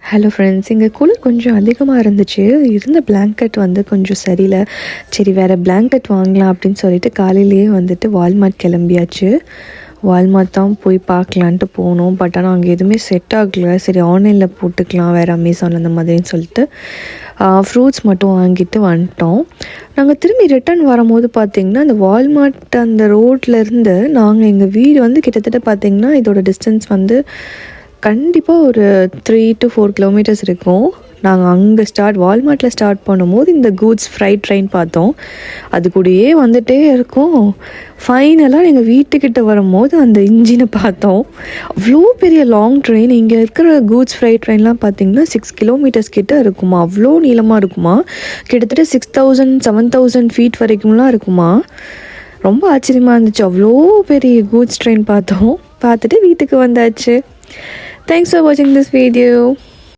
Hello friends, இங்கே குளிர் கொஞ்சம் அதிகமாக இருந்துச்சு. இருந்த பிளாங்கெட் வந்து கொஞ்சம் சரியில்லை. சரி, வேறு பிளாங்கெட் வாங்கலாம் அப்படின்னு சொல்லிட்டு காலையிலேயே வந்துட்டு வால்மார்ட் கிளம்பியாச்சு. வால்மார்ட் தான் போய் பார்க்கலான்ட்டு போனோம். பட் ஆனால் அங்கே எதுவுமே செட் ஆகலை. சரி, ஆன்லைனில் போட்டுக்கலாம் வேறு அமேசான் அந்த மாதிரின்னு சொல்லிட்டு ஃப்ரூட்ஸ் மட்டும் வாங்கிட்டு வந்துட்டோம். நாங்கள் திரும்பி ரிட்டர்ன் வரும்போது பார்த்திங்கன்னா அந்த வால்மார்ட் அந்த ரோட்லேருந்து நாங்கள் எங்கள் வீடு வந்து கிட்டத்தட்ட பார்த்திங்கன்னா இதோட டிஸ்டன்ஸ் வந்து கண்டிப்பாக ஒரு 3 to 4 கிலோமீட்டர்ஸ் இருக்கும். நாங்கள் அங்கே வால்மார்ட்டில் ஸ்டார்ட் பண்ணும்போது இந்த கூட்ஸ் ஃப்ரைட் ட்ரெயின் பார்த்தோம். அது கூடயே வந்துகிட்டே இருக்கும். ஃபைனலாக எங்கள் வீட்டுக்கிட்ட வரும்போது அந்த இன்ஜினை பார்த்தோம். அவ்வளோ பெரிய லாங் ட்ரெயின். இங்கே இருக்கிற கூட்ஸ் ஃப்ரைட் ட்ரெயின்லாம் பார்த்திங்கன்னா 6 கிலோமீட்டர்ஸ் கிட்ட இருக்குமா. அவ்வளோ நீளமாக இருக்குமா. கிட்டத்தட்ட 6000 7000 ஃபீட் வரைக்கும்லாம் இருக்குமா. ரொம்ப ஆச்சரியமாக இருந்துச்சு. அவ்வளோ பெரிய கூட்ஸ் ட்ரெயின் பார்த்துட்டு வீட்டுக்கு வந்தாச்சு. Thanks for watching this video.